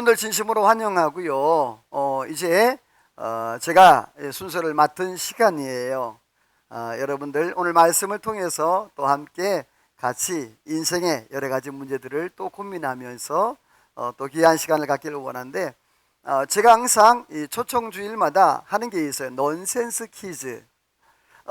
여러분들 진심으로 환영하고요. 이제 제가 순서를 맡은 시간이에요. 여러분들 오늘 말씀을 통해서 또 함께 같이 인생의 여러 가지 문제들을 또 고민하면서 또 귀한 시간을 갖기를 원하는데, 제가 항상 이 초청주일마다 하는 게 있어요. 넌센스 퀴즈.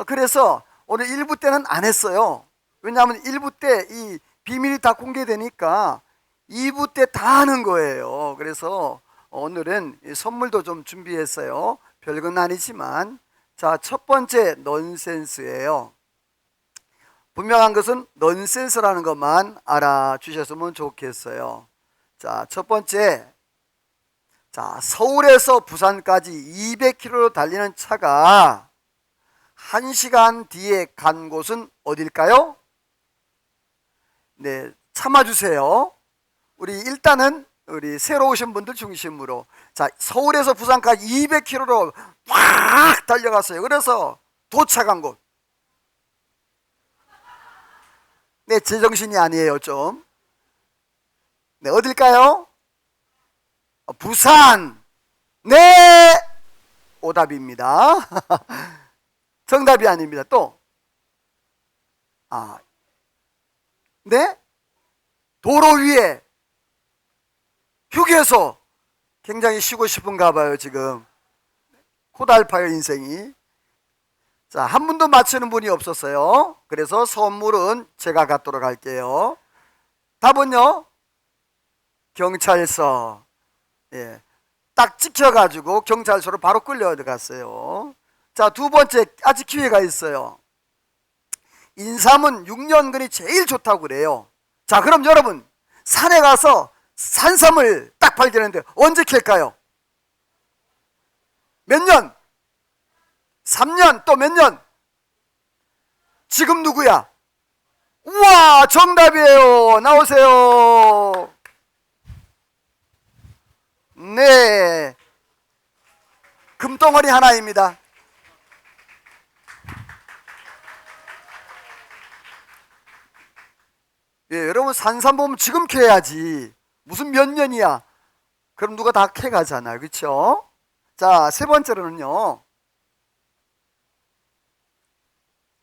그래서 오늘 1부 때는 안 했어요. 왜냐하면 1부 때 이 비밀이 다 공개되니까 2부 때 다 하는 거예요. 그래서 오늘은 선물도 좀 준비했어요. 별건 아니지만, 자, 첫 번째 넌센스예요. 분명한 것은 넌센스라는 것만 알아주셨으면 좋겠어요. 자, 첫 번째. 자, 서울에서 부산까지 200km로 달리는 차가 1시간 뒤에 간 곳은 어딜까요? 네, 참아주세요. 우리 일단은 우리 새로 오신 분들 중심으로, 자, 서울에서 부산까지 200km로 막 달려갔어요. 그래서 도착한 곳. 네, 제정신이 아니에요, 좀. 네, 어딜까요? 부산. 네, 오답입니다. 정답이 아닙니다. 또, 네, 도로 위에 휴게소. 굉장히 쉬고 싶은가 봐요. 지금 코달파요, 인생이. 자, 한 분도 맞히는 분이 없었어요. 그래서 선물은 제가 갖도록 할게요. 답은요, 경찰서. 예, 딱 찍혀가지고 경찰서로 바로 끌려갔어요. 자, 두 번째, 아직 기회가 있어요. 인삼은 6년근이 제일 좋다고 그래요. 자, 그럼 여러분, 산에 가서 산삼을 딱 발견했는데 언제 캘까요? 몇 년? 3년? 또 몇 년? 지금 누구야? 우와, 정답이에요. 나오세요. 네, 금덩어리 하나입니다. 예, 여러분, 산삼 보면 지금 캐야지. 무슨 몇 년이야? 그럼 누가 다 캐가잖아요. 그렇죠? 자, 세 번째로는요,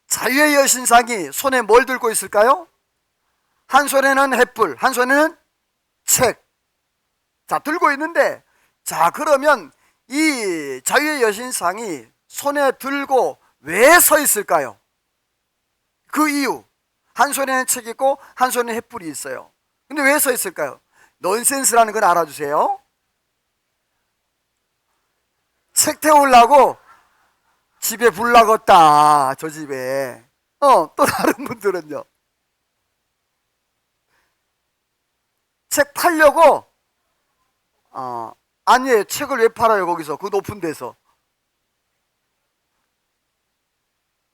자유의 여신상이 손에 뭘 들고 있을까요? 한 손에는 횃불, 한 손에는 책. 자, 들고 있는데, 자, 그러면 이 자유의 여신상이 손에 들고 왜 서 있을까요? 그 이유. 한 손에는 책이 있고 한 손에는 횃불이 있어요. 근데 왜 서 있을까요? 넌센스라는 건 알아주세요. 책 태우려고 집에 불 나갔다. 저 집에. 또 다른 분들은요, 책 팔려고. 아니에요. 책을 왜 팔아요? 거기서 그 높은 데서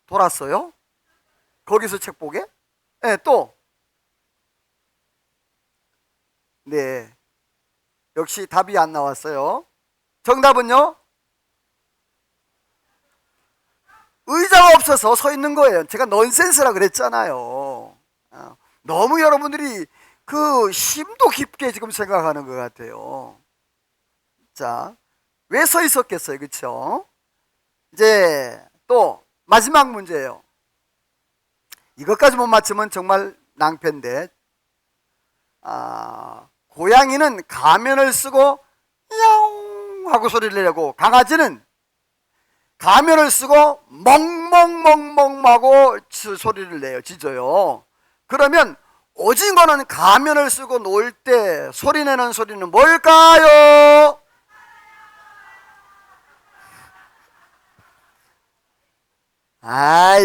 돌았어요? 거기서 책 보게? 네, 또. 네, 역시 답이 안 나왔어요. 정답은요, 의자가 없어서 서 있는 거예요. 제가 넌센스라 그랬잖아요. 너무 여러분들이 그 심도 깊게 지금 생각하는 것 같아요. 자, 왜 서 있었겠어요? 그렇죠? 이제 또 마지막 문제예요. 이것까지 못 맞추면 정말 낭패인데, 고양이는 가면을 쓰고 야옹 하고 소리를 내고, 강아지는 가면을 쓰고 멍멍멍멍 하고 소리를 내요. 짖어요. 그러면 오징어는 가면을 쓰고 놀 때 소리내는 소리는 뭘까요?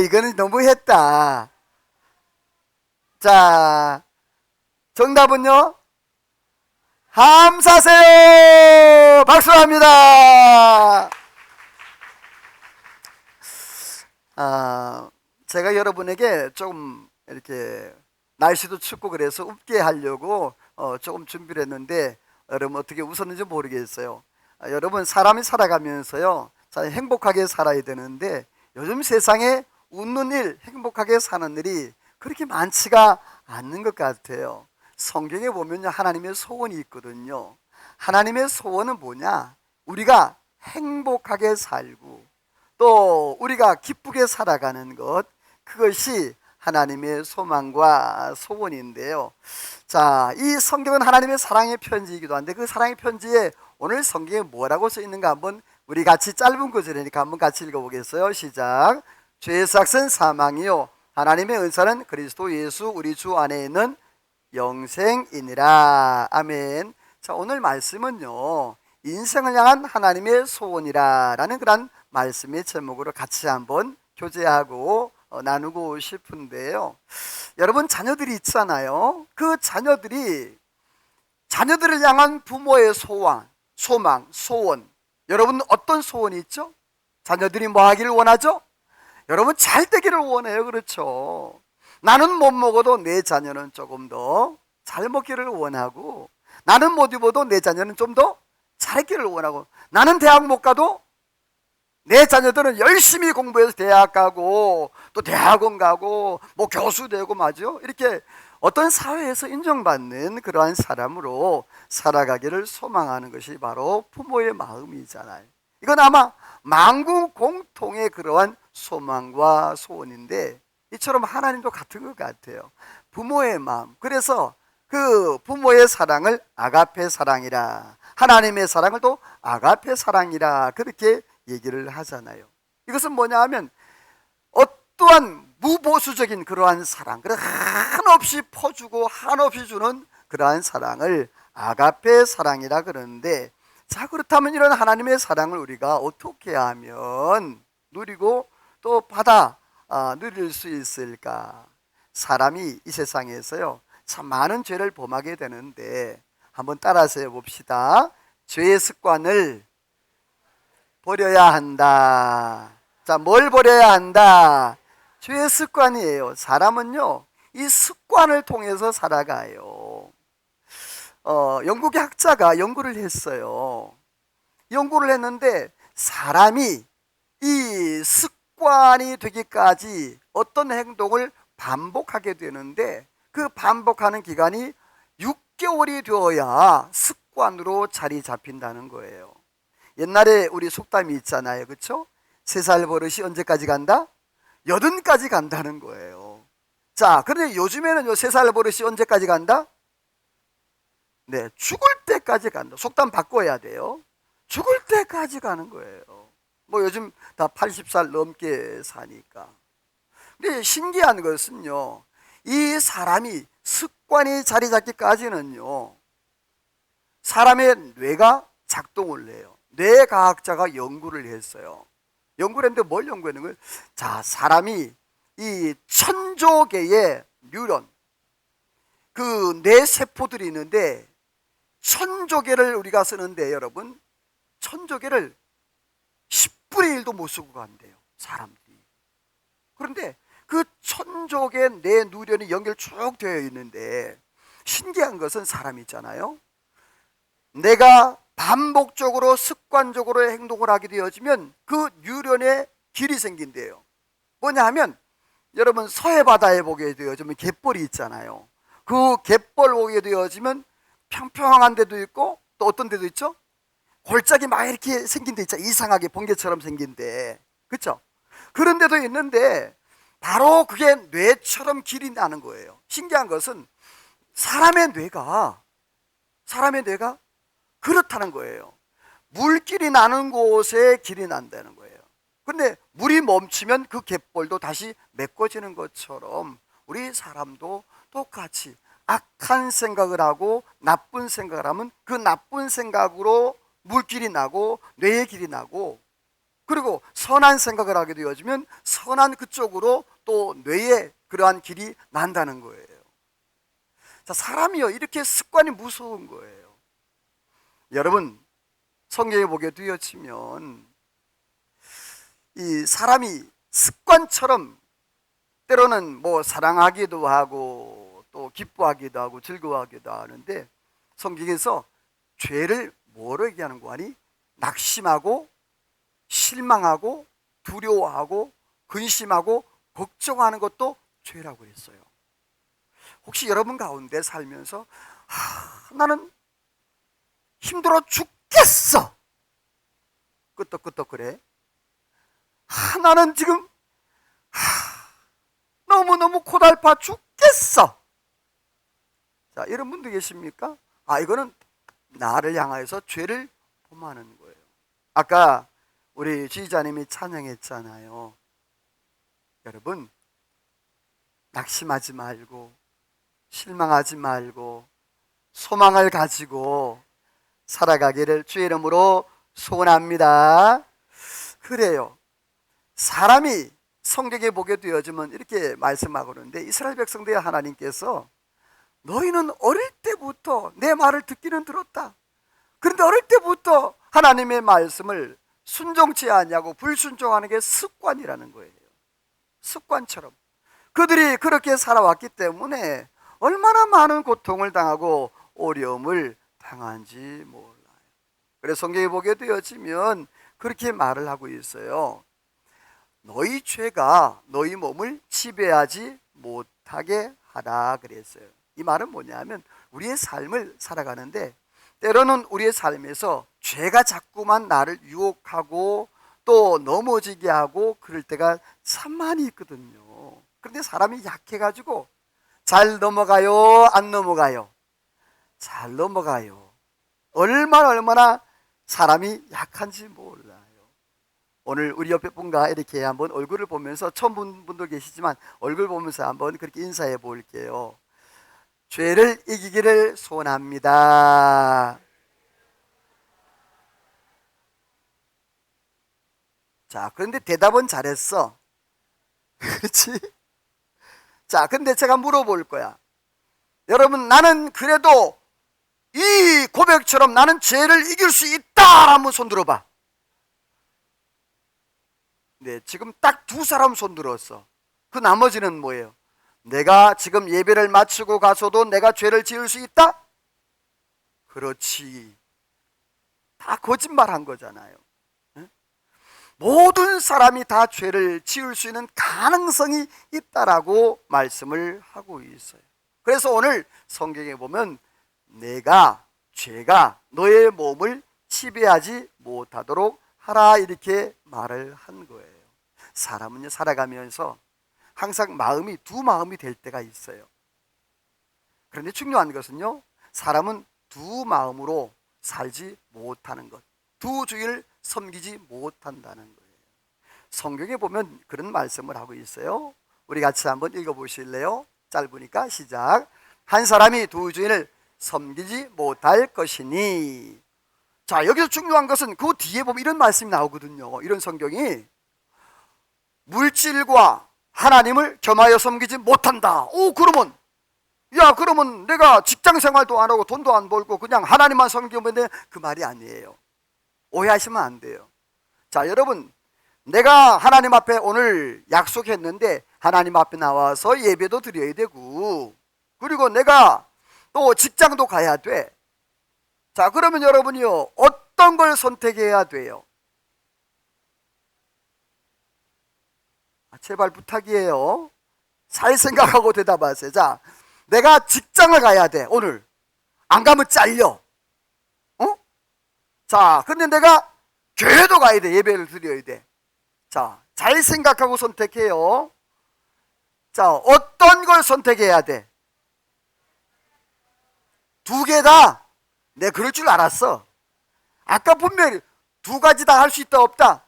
이거는 너무했다. 자, 정답은요, 함사세요. 박수합니다. 제가 여러분에게 조금 이렇게 날씨도 춥고 그래서 웃게 하려고 조금 준비를 했는데, 여러분 어떻게 웃었는지 모르겠어요. 여러분, 사람이 살아가면서요, 잘 행복하게 살아야 되는데 요즘 세상에 웃는 일, 행복하게 사는 일이 그렇게 많지가 않는 것 같아요. 성경에 보면요, 하나님의 소원이 있거든요. 하나님의 소원은 뭐냐? 우리가 행복하게 살고 또 우리가 기쁘게 살아가는 것, 그것이 하나님의 소망과 소원인데요. 자, 이 성경은 하나님의 사랑의 편지이기도 한데 그 사랑의 편지에 오늘 성경에 뭐라고 써 있는가 한번 우리 같이 짧은 구절이니까 한번 같이 읽어보겠어요. 시작. 죄의 삭은 사망이요 하나님의 은사는 그리스도 예수 우리 주 안에 있는 영생이니라. 아멘. 자, 오늘 말씀은요, 인생을 향한 하나님의 소원이라는 그런 말씀의 제목으로 같이 한번 교제하고 나누고 싶은데요. 여러분, 자녀들이 있잖아요. 그 자녀들을 향한 부모의 소망, 소원. 여러분, 어떤 소원이 있죠? 자녀들이 뭐 하기를 원하죠? 여러분, 잘 되기를 원해요. 그렇죠? 나는 못 먹어도 내 자녀는 조금 더 잘 먹기를 원하고, 나는 못 입어도 내 자녀는 좀 더 잘했기를 원하고, 나는 대학 못 가도 내 자녀들은 열심히 공부해서 대학 가고 또 대학원 가고 뭐 교수 되고 맞죠? 이렇게 어떤 사회에서 인정받는 그러한 사람으로 살아가기를 소망하는 것이 바로 부모의 마음이잖아요. 이건 아마 만국 공통의 그러한 소망과 소원인데, 이처럼 하나님도 같은 것 같아요. 부모의 마음. 그래서 그 부모의 사랑을 아가페 사랑이라, 하나님의 사랑을 또 아가페 사랑이라 그렇게 얘기를 하잖아요. 이것은 뭐냐 하면 어떠한 무보수적인 그러한 사랑, 한없이 퍼주고 한없이 주는 그러한 사랑을 아가페 사랑이라 그러는데, 자, 그렇다면 이런 하나님의 사랑을 우리가 어떻게 하면 누리고 또 누릴 수 있을까? 사람이 이 세상에서요, 참 많은 죄를 범하게 되는데 한번 따라서 해봅시다. 죄의 습관을 버려야 한다. 자, 뭘 버려야 한다? 죄의 습관이에요. 사람은요, 이 습관을 통해서 살아가요. 영국의 학자가 연구를 했어요. 연구를 했는데 사람이 이 습관이 되기까지 어떤 행동을 반복하게 되는데, 그 반복하는 기간이 6개월이 되어야 습관으로 자리 잡힌다는 거예요. 옛날에 우리 속담이 있잖아요. 그렇죠? 3살 버릇이 언제까지 간다? 80까지 간다는 거예요. 자, 그런데 요즘에는요, 3살 버릇이 언제까지 간다? 네, 죽을 때까지 간다. 속담 바꿔야 돼요. 죽을 때까지 가는 거예요. 뭐 요즘 다 80살 넘게 사니까. 근데 신기한 것은요, 이 사람이 습관이 자리 잡기까지는요, 사람의 뇌가 작동을 해요. 뇌과학자가 연구를 했어요. 연구를 했는데 뭘 연구했는 거예요? 자, 사람이 이 1000조 개의 뉴런, 그 뇌세포들이 있는데 1000조 개를 우리가 쓰는데 여러분, 1000조 개를 10분의 1도 못 쓰고 간대요, 사람들이. 그런데 그 1000조 개 뇌 누련이 연결 쭉 되어 있는데, 신기한 것은 사람이 있잖아요, 내가 반복적으로 습관적으로 행동을 하게 되어지면 그 뉴런에 길이 생긴대요. 뭐냐 하면, 여러분 서해 바다에 보게 되어지면 갯벌이 있잖아요. 그 갯벌 보게 되어지면 평평한 데도 있고 또 어떤 데도 있죠? 골짜기 막 이렇게 생긴 데 있죠. 이상하게 번개처럼 생긴 데. 그렇죠? 그런 데도 있는데 바로 그게 뇌처럼 길이 나는 거예요. 신기한 것은 사람의 뇌가 그렇다는 거예요. 물길이 나는 곳에 길이 난다는 거예요. 그런데 물이 멈추면 그 갯벌도 다시 메꿔지는 것처럼 우리 사람도 똑같이 악한 생각을 하고 나쁜 생각을 하면 그 나쁜 생각으로 물길이 나고 뇌의 길이 나고, 그리고 선한 생각을 하게 되어지면 선한 그쪽으로 또 뇌의 그러한 길이 난다는 거예요. 자, 사람이요, 이렇게 습관이 무서운 거예요. 여러분, 성경에 보게 되어지면 이 사람이 습관처럼 때로는 뭐 사랑하기도 하고 또 기뻐하기도 하고 즐거워하기도 하는데, 성경에서 죄를 뭐로 얘기하는 거 아니? 낙심하고 실망하고 두려워하고 근심하고 걱정하는 것도 죄라고 했어요. 혹시 여러분 가운데 살면서 나는 힘들어 죽겠어. 끄떡끄떡 그래. 나는 지금 너무너무 고달파 죽겠어. 자, 이런 분도 계십니까? 이거는 나를 향하여서 죄를 범하는 거예요. 아까 우리 지휘자님이 찬양했잖아요. 여러분, 낙심하지 말고 실망하지 말고 소망을 가지고 살아가기를 주의 이름으로 소원합니다. 그래요. 사람이 성경에 보게 되어지면 이렇게 말씀하고 그러는데, 이스라엘 백성들 하나님께서 너희는 어릴 때부터 내 말을 듣기는 들었다. 그런데 어릴 때부터 하나님의 말씀을 순종치 않냐고 불순종하는 게 습관이라는 거예요. 습관처럼 그들이 그렇게 살아왔기 때문에 얼마나 많은 고통을 당하고 어려움을 당한지 몰라요. 그래서 성경에 보게 되어지면 그렇게 말을 하고 있어요. 너희 죄가 너희 몸을 지배하지 못하게 하라 그랬어요. 이 말은 뭐냐면 우리의 삶을 살아가는데 때로는 우리의 삶에서 죄가 자꾸만 나를 유혹하고 또 넘어지게 하고 그럴 때가 참 많이 있거든요. 그런데 사람이 약해가지고 잘 넘어가요? 안 넘어가요? 잘 넘어가요. 얼마나 사람이 약한지 몰라요. 오늘 우리 옆에 분과 이렇게 한번 얼굴을 보면서 처음 본 분도 계시지만 얼굴 보면서 한번 그렇게 인사해 볼게요. 죄를 이기기를 소원합니다. 자, 그런데 대답은 잘했어. 그렇지? 자, 근데 제가 물어볼 거야. 여러분, 나는 그래도 이 고백처럼 나는 죄를 이길 수 있다 하면 손 들어봐. 네, 지금 딱 두 사람 손 들었어. 그 나머지는 뭐예요? 내가 지금 예배를 마치고 가서도 내가 죄를 지을 수 있다? 그렇지. 다 거짓말 한 거잖아요. 모든 사람이 다 죄를 지을 수 있는 가능성이 있다라고 말씀을 하고 있어요. 그래서 오늘 성경에 보면 죄가 너의 몸을 지배하지 못하도록 하라 이렇게 말을 한 거예요. 사람은요, 살아가면서 항상 두 마음이 될 때가 있어요. 그런데 중요한 것은요, 사람은 두 마음으로 살지 못하는 것, 두 주의를 섬기지 못한다는 거예요. 성경에 보면 그런 말씀을 하고 있어요. 우리 같이 한번 읽어보실래요? 짧으니까 시작. 한 사람이 두 주인을 섬기지 못할 것이니. 자, 여기서 중요한 것은 그 뒤에 보면 이런 말씀이 나오거든요. 이런 성경이 물질과 하나님을 겸하여 섬기지 못한다. 그러면 내가 직장 생활도 안 하고 돈도 안 벌고 그냥 하나님만 섬기면 돼? 그 말이 아니에요. 오해하시면 안 돼요. 자, 여러분, 내가 하나님 앞에 오늘 약속했는데 하나님 앞에 나와서 예배도 드려야 되고, 그리고 내가 또 직장도 가야 돼. 자, 그러면 여러분이요, 어떤 걸 선택해야 돼요? 제발 부탁이에요. 잘 생각하고 대답하세요. 자, 내가 직장을 가야 돼. 오늘 안 가면 잘려. 자, 근데 내가 교회도 가야 돼. 예배를 드려야 돼. 자, 잘 생각하고 선택해요. 자, 어떤 걸 선택해야 돼? 두 개 다? 내 그럴 줄 알았어. 아까 분명히 두 가지 다 할 수 있다 없다?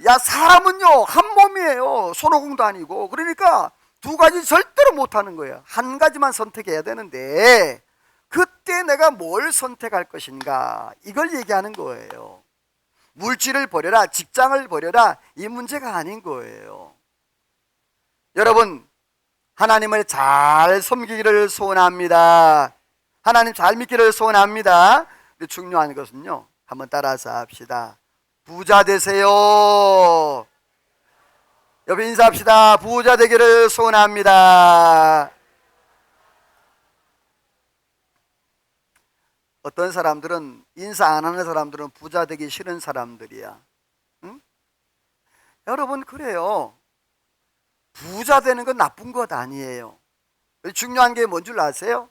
야, 사람은요, 한 몸이에요. 손오공도 아니고. 그러니까 두 가지 절대로 못하는 거예요. 한 가지만 선택해야 되는데 그때 내가 뭘 선택할 것인가, 이걸 얘기하는 거예요. 물질을 버려라, 직장을 버려라, 이 문제가 아닌 거예요. 여러분, 하나님을 잘 섬기기를 소원합니다. 하나님 잘 믿기를 소원합니다. 근데 중요한 것은요, 한번 따라서 합시다. 부자 되세요. 옆에 인사합시다. 부자 되기를 소원합니다. 어떤 사람들은, 인사 안 하는 사람들은 부자 되기 싫은 사람들이야. 응? 여러분, 그래요. 부자 되는 건 나쁜 것 아니에요. 중요한 게 뭔 줄 아세요?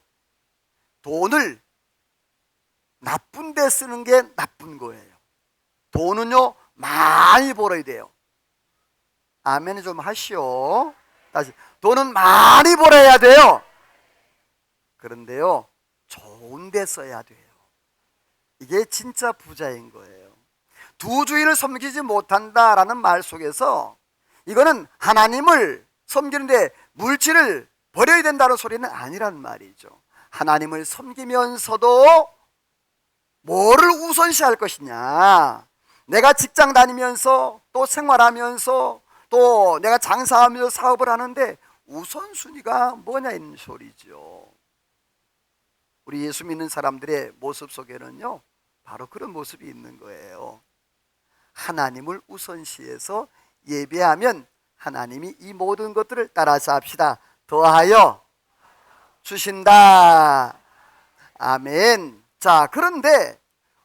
돈을 나쁜 데 쓰는 게 나쁜 거예요. 돈은요 많이 벌어야 돼요. 아멘 좀 하시오. 다시, 돈은 많이 벌어야 돼요. 그런데요 좋은 데 써야 돼요. 이게 진짜 부자인 거예요. 두 주인을 섬기지 못한다라는 말 속에서 이거는 하나님을 섬기는데 물질을 버려야 된다는 소리는 아니란 말이죠. 하나님을 섬기면서도 뭐를 우선시할 것이냐, 내가 직장 다니면서 또 생활하면서 또 내가 장사하면서 사업을 하는데 우선순위가 뭐냐는 소리죠. 우리 예수 믿는 사람들의 모습 속에는요 바로 그런 모습이 있는 거예요. 하나님을 우선시해서 예배하면 하나님이 이 모든 것들을 따라서 합시다. 더하여 주신다. 아멘. 자, 그런데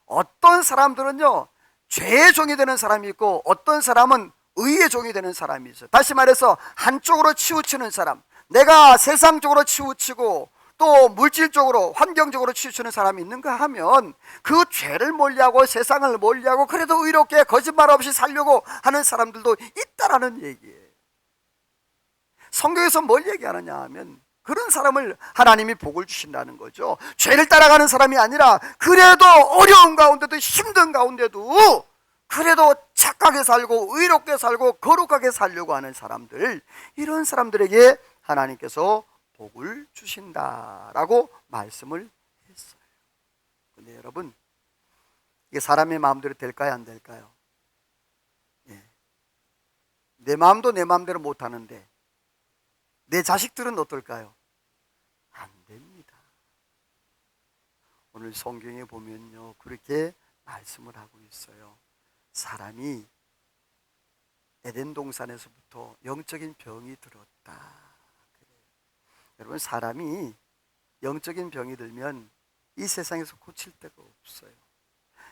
어떤 사람들은요 죄의 종이 되는 사람이 있고 어떤 사람은 의의 종이 되는 사람이 있어요. 다시 말해서 한쪽으로 치우치는 사람, 내가 세상적으로 치우치고 또 물질적으로 환경적으로 치우치는 사람이 있는가 하면 그 죄를 멀리하고 세상을 멀리하고 그래도 의롭게 거짓말 없이 살려고 하는 사람들도 있다라는 얘기예요. 성경에서 뭘 얘기하느냐 하면 그런 사람을 하나님이 복을 주신다는 거죠. 죄를 따라가는 사람이 아니라 그래도 어려운 가운데도 힘든 가운데도 그래도 착하게 살고 의롭게 살고 거룩하게 살려고 하는 사람들, 이런 사람들에게 하나님께서 복을 주신다라고 말씀을 했어요. 근데 여러분, 이게 사람의 마음대로 될까요, 안 될까요? 예. 내 마음도 내 마음대로 못 하는데 내 자식들은 어떨까요? 안 됩니다. 오늘 성경에 보면요 그렇게 말씀을 하고 있어요. 사람이 에덴 동산에서부터 영적인 병이 들었다. 여러분, 사람이 영적인 병이 들면 이 세상에서 고칠 데가 없어요.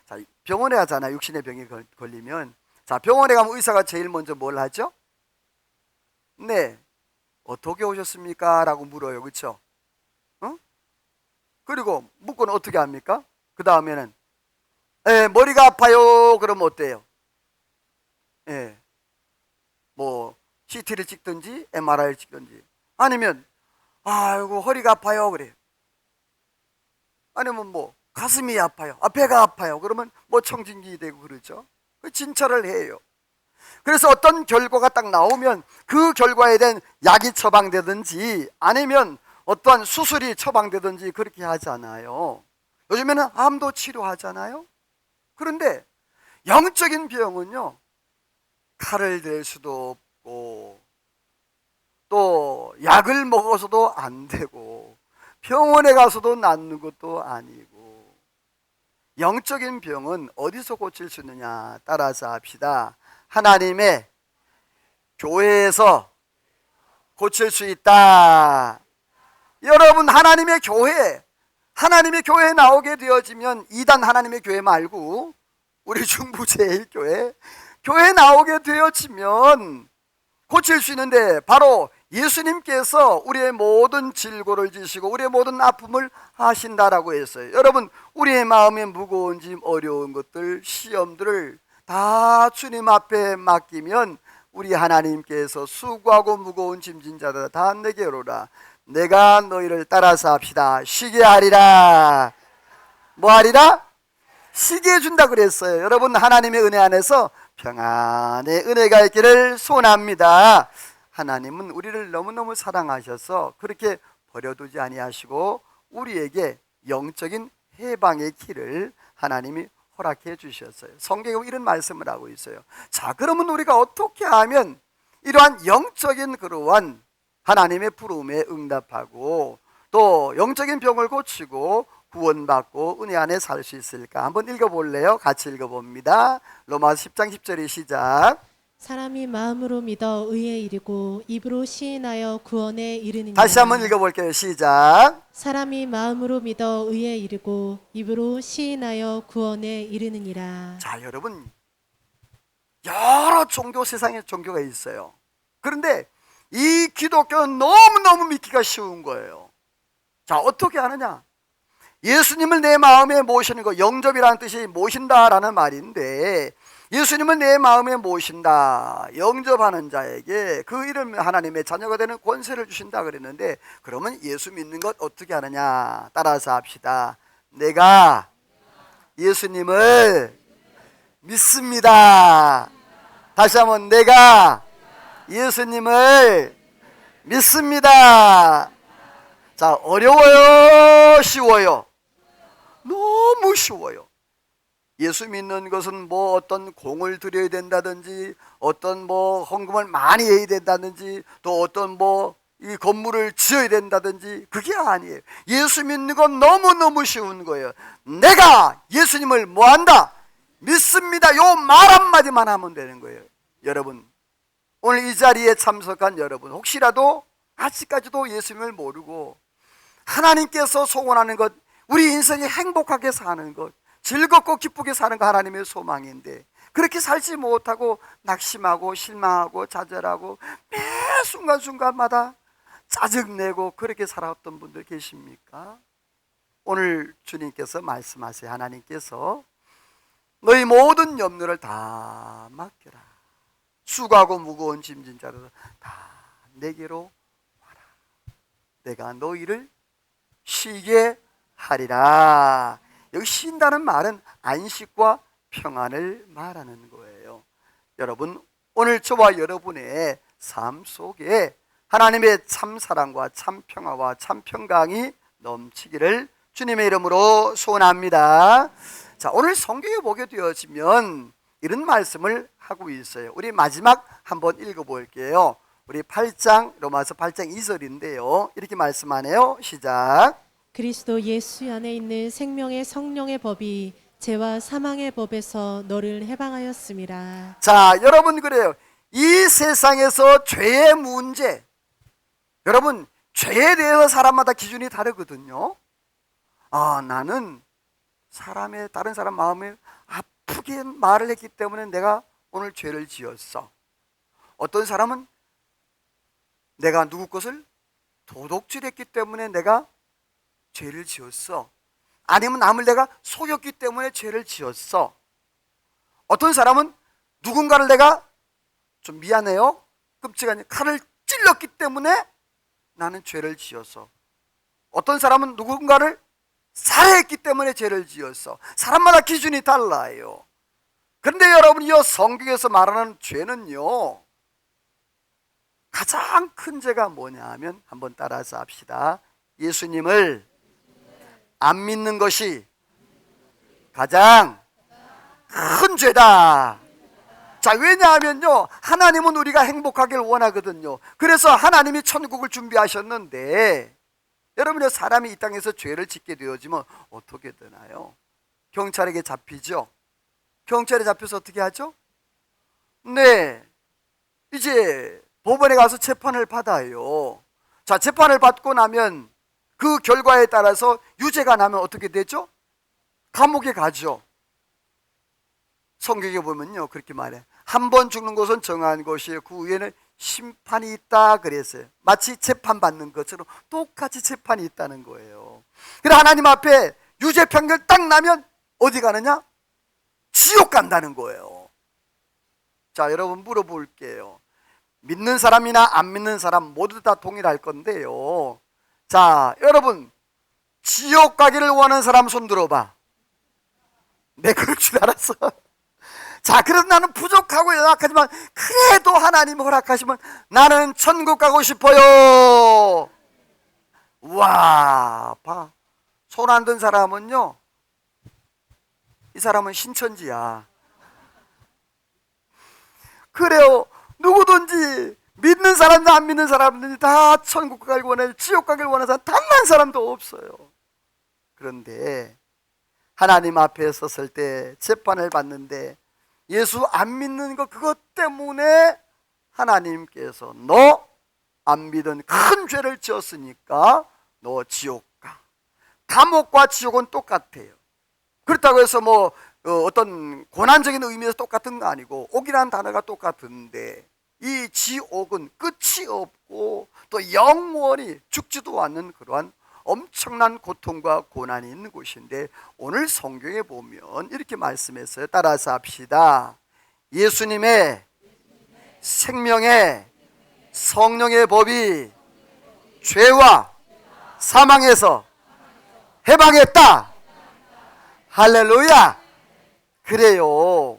자, 병원에 가잖아요. 육신의 병이 걸리면. 자, 병원에 가면 의사가 제일 먼저 뭘 하죠? 네, 어떻게 오셨습니까? 라고 물어요. 그렇죠? 어? 그리고 묻고는 어떻게 합니까? 그 다음에는 머리가 아파요. 그러면 어때요? 뭐 CT를 찍든지 MRI를 찍든지, 아니면 아이고 허리가 아파요 그래요. 아니면 뭐 가슴이 아파요, 배가 아파요. 그러면 뭐 청진기 되고 그러죠. 진찰을 해요. 그래서 어떤 결과가 딱 나오면 그 결과에 대한 약이 처방되든지 아니면 어떠한 수술이 처방되든지 그렇게 하잖아요. 요즘에는 암도 치료하잖아요. 그런데 영적인 병은요 칼을 댈 수도 없고 또 약을 먹어서도 안 되고 병원에 가서도 낫는 것도 아니고, 영적인 병은 어디서 고칠 수 있느냐 따라서 합시다. 하나님의 교회에서 고칠 수 있다. 여러분, 하나님의 교회에 나오게 되어지면 이단 하나님의 교회 말고 우리 중부제일교회에 나오게 되어지면 고칠 수 있는데, 바로 예수님께서 우리의 모든 질고를 지시고 우리의 모든 아픔을 하신다라고 했어요. 여러분, 우리의 마음에 무거운 짐, 어려운 것들, 시험들을 다 주님 앞에 맡기면 우리 하나님께서 수고하고 무거운 짐진 자들 다 내게로 오라. 내가 너희를 따라서 합시다. 쉬게 하리라. 뭐 하리라? 쉬게 해준다 그랬어요. 여러분, 하나님의 은혜 안에서 평안의 은혜가 있기를 소원합니다. 하나님은 우리를 너무너무 사랑하셔서 그렇게 버려두지 아니하시고 우리에게 영적인 해방의 길을 하나님이 허락해 주셨어요. 성경에 이런 말씀을 하고 있어요. 자, 그러면 우리가 어떻게 하면 이러한 영적인 그러한 하나님의 부름에 응답하고 또 영적인 병을 고치고 구원받고 은혜 안에 살 수 있을까? 한번 읽어볼래요? 같이 읽어봅니다. 로마서 10장 10절이 시작. 사람이 마음으로 믿어 의에 이르고 입으로 시인하여 구원에 이르느니라. 다시 한번 읽어볼게요. 시작. 사람이 마음으로 믿어 의에 이르고 입으로 시인하여 구원에 이르느니라. 자, 여러분, 여러 종교, 세상에 종교가 있어요. 그런데 이 기독교는 너무너무 믿기가 쉬운 거예요. 자, 어떻게 하느냐? 예수님을 내 마음에 모시는 거, 영접이라는 뜻이 모신다라는 말인데, 예수님을 내 마음에 모신다, 영접하는 자에게 그 이름 하나님의 자녀가 되는 권세를 주신다 그랬는데, 그러면 예수 믿는 것 어떻게 하느냐? 따라서 합시다. 내가 예수님을 믿습니다. 다시 한번, 내가 예수님을 믿습니다. 자, 어려워요? 쉬워요? 너무 쉬워요. 예수 믿는 것은 뭐 어떤 공을 들여야 된다든지, 어떤 뭐 헌금을 많이 해야 된다든지, 또 어떤 뭐 이 건물을 지어야 된다든지, 그게 아니에요. 예수 믿는 건 너무너무 쉬운 거예요. 내가 예수님을 뭐한다? 믿습니다. 요 말 한마디만 하면 되는 거예요. 여러분, 오늘 이 자리에 참석한 여러분, 혹시라도 아직까지도 예수님을 모르고 하나님께서 소원하는 것, 우리 인생이 행복하게 사는 것, 즐겁고 기쁘게 사는 거 하나님의 소망인데, 그렇게 살지 못하고 낙심하고 실망하고 좌절하고 매 순간순간마다 짜증내고 그렇게 살았던 분들 계십니까? 오늘 주님께서 말씀하세요. 하나님께서 너희 모든 염려를 다 맡겨라. 수고하고 무거운 짐진 자로서 다 내게로 와라. 내가 너희를 쉬게 하리라. 여기 쉰다는 말은 안식과 평안을 말하는 거예요. 여러분, 오늘 저와 여러분의 삶 속에 하나님의 참 사랑과 참 평화와 참 평강이 넘치기를 주님의 이름으로 소원합니다. 자, 오늘 성경에 보게 되어지면 이런 말씀을 하고 있어요. 우리 마지막 한번 읽어볼게요. 우리 8장, 로마서 8장 2절인데요. 이렇게 말씀하네요. 시작. 그리스도 예수 안에 있는 생명의 성령의 법이 죄와 사망의 법에서 너를 해방하였음이라. 자, 여러분, 그래요. 이 세상에서 죄의 문제, 여러분, 죄에 대해서 사람마다 기준이 다르거든요. 나는 다른 사람 마음에 아프게 말을 했기 때문에 내가 오늘 죄를 지었어. 어떤 사람은 내가 누구 것을 도둑질했기 때문에 내가 죄를 지었어. 아니면 남을 내가 속였기 때문에 죄를 지었어. 어떤 사람은 누군가를 내가 좀 미안해요, 끔찍하니 칼을 찔렀기 때문에 나는 죄를 지었어. 어떤 사람은 누군가를 살해했기 때문에 죄를 지었어. 사람마다 기준이 달라요. 그런데 여러분, 이 성경에서 말하는 죄는요, 가장 큰 죄가 뭐냐 하면, 한번 따라서 합시다. 예수님을 안 믿는 것이 가장 큰 죄다. 자, 왜냐하면요, 하나님은 우리가 행복하길 원하거든요. 그래서 하나님이 천국을 준비하셨는데, 여러분의 사람이 이 땅에서 죄를 짓게 되어지면 어떻게 되나요? 경찰에게 잡히죠. 경찰에 잡혀서 어떻게 하죠? 네, 이제 법원에 가서 재판을 받아요. 자, 재판을 받고 나면 그 결과에 따라서 유죄가 나면 어떻게 되죠? 감옥에 가죠. 성경에 보면요, 그렇게 말해. 한 번 죽는 것은 정한 것이에요. 그 후에는 심판이 있다 그랬어요. 마치 재판받는 것처럼 똑같이 재판이 있다는 거예요. 그래, 하나님 앞에 유죄 판결 딱 나면 어디 가느냐? 지옥 간다는 거예요. 자, 여러분, 물어볼게요. 믿는 사람이나 안 믿는 사람 모두 다 동일할 건데요. 자, 여러분, 지옥 가기를 원하는 사람 손 들어봐. 내 그럴 줄 알았어. 자, 그래서 나는 부족하고 연약하지만 그래도 하나님 허락하시면 나는 천국 가고 싶어요. 와, 봐. 손 안 든 사람은요, 이 사람은 신천지야. 그래요. 누구든지 믿는 사람도 안 믿는 사람들이 다 천국 가길 원해, 지옥 가길 원하는 사람 단 한 사람도 없어요. 그런데 하나님 앞에 섰을 때 재판을 받는데 예수 안 믿는 것, 그것 때문에 하나님께서 너 안 믿은 큰 죄를 지었으니까 너 지옥 가. 감옥과 지옥은 똑같아요. 그렇다고 해서 뭐 어떤 고난적인 의미에서 똑같은 거 아니고, 옥이라는 단어가 똑같은데 이 지옥은 끝이 없고 또 영원히 죽지도 않는 그러한 엄청난 고통과 고난이 있는 곳인데 오늘 성경에 보면 이렇게 말씀했어요. 따라서 합시다. 예수님의 생명의 성령의 법이 죄와 사망에서 해방했다. 할렐루야. 그래요.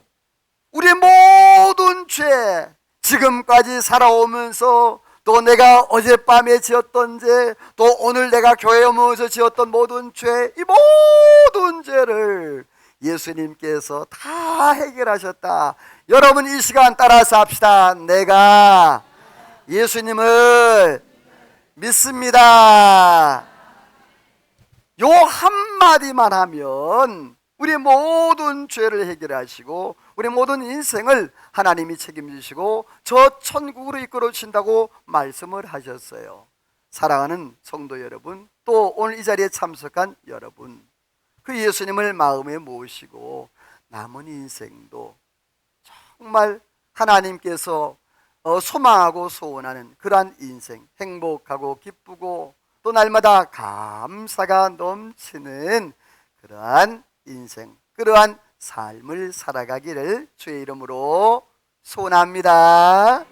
우리 모든 죄, 지금까지 살아오면서 또 내가 어젯밤에 지었던 죄, 또 오늘 내가 교회에 오면서 지었던 모든 죄, 이 모든 죄를 예수님께서 다 해결하셨다. 여러분 이 시간 따라서 합시다. 내가 예수님을 믿습니다. 요 한마디만 하면 우리 모든 죄를 해결하시고 우리 모든 인생을 하나님이 책임지시고 저 천국으로 이끌어 주신다고 말씀을 하셨어요. 사랑하는 성도 여러분, 또 오늘 이 자리에 참석한 여러분, 그 예수님을 마음에 모시고 남은 인생도 정말 하나님께서 소망하고 소원하는 그러한 인생, 행복하고 기쁘고 또 날마다 감사가 넘치는 그러한 인생, 그러한 삶을 살아가기를 주의 이름으로 소원합니다.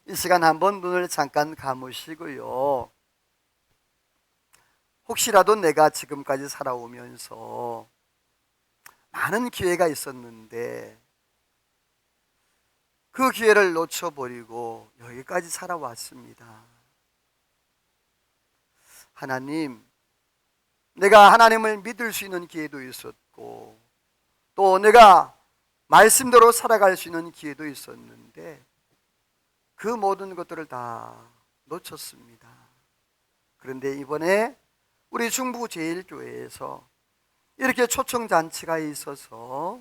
이 시간 한번 눈을 잠깐 감으시고요. 혹시라도 내가 지금까지 살아오면서 많은 기회가 있었는데 그 기회를 놓쳐버리고 여기까지 살아왔습니다. 하나님, 내가 하나님을 믿을 수 있는 기회도 있었고 또 내가 말씀대로 살아갈 수 있는 기회도 있었는데 그 모든 것들을 다 놓쳤습니다. 그런데 이번에 우리 중부제일교회에서 이렇게 초청잔치가 있어서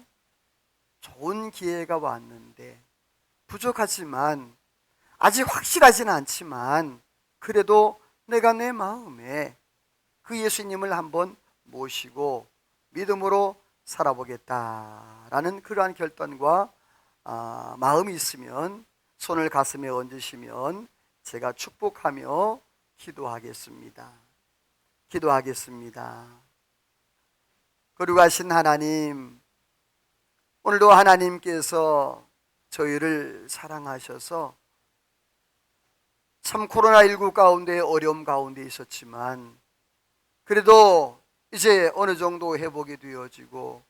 좋은 기회가 왔는데 부족하지만 아직 확실하지는 않지만 그래도 내가 내 마음에 그 예수님을 한번 모시고 믿음으로 살아보겠다라는 그러한 결단과 마음이 있으면 손을 가슴에 얹으시면 제가 축복하며 기도하겠습니다. 기도하겠습니다. 거룩하신 하나님, 오늘도 하나님께서 저희를 사랑하셔서 참 코로나19 가운데 어려움 가운데 있었지만 그래도 이제 어느 정도 회복이 되어지고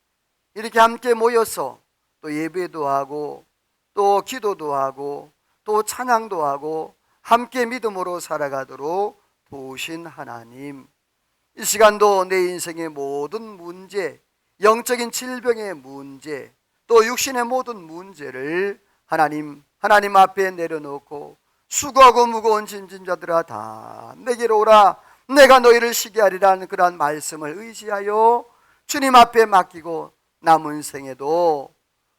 이렇게 함께 모여서 또 예배도 하고 또 기도도 하고 또 찬양도 하고 함께 믿음으로 살아가도록 도우신 하나님, 이 시간도 내 인생의 모든 문제, 영적인 질병의 문제, 또 육신의 모든 문제를 하나님 앞에 내려놓고 수고하고 무거운 짐진 자들아 다 내게로 오라, 내가 너희를 쉬게 하리라는 그러한 말씀을 의지하여 주님 앞에 맡기고 남은 생에도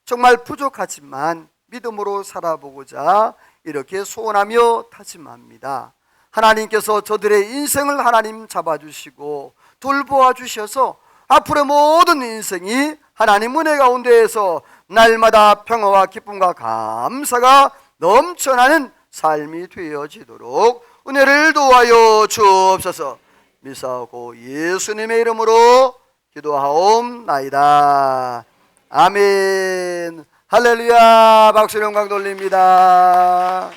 정말 부족하지만 믿음으로 살아보고자 이렇게 소원하며 다짐합니다. 하나님께서 저들의 인생을 하나님 잡아주시고 돌보아 주셔서 앞으로 모든 인생이 하나님 은혜 가운데에서 날마다 평화와 기쁨과 감사가 넘쳐나는 삶이 되어지도록 은혜를 도와여 주옵소서. 미사하고 예수님의 이름으로 기도하옵나이다. 아멘. 할렐루야. 박수 영광 돌립니다.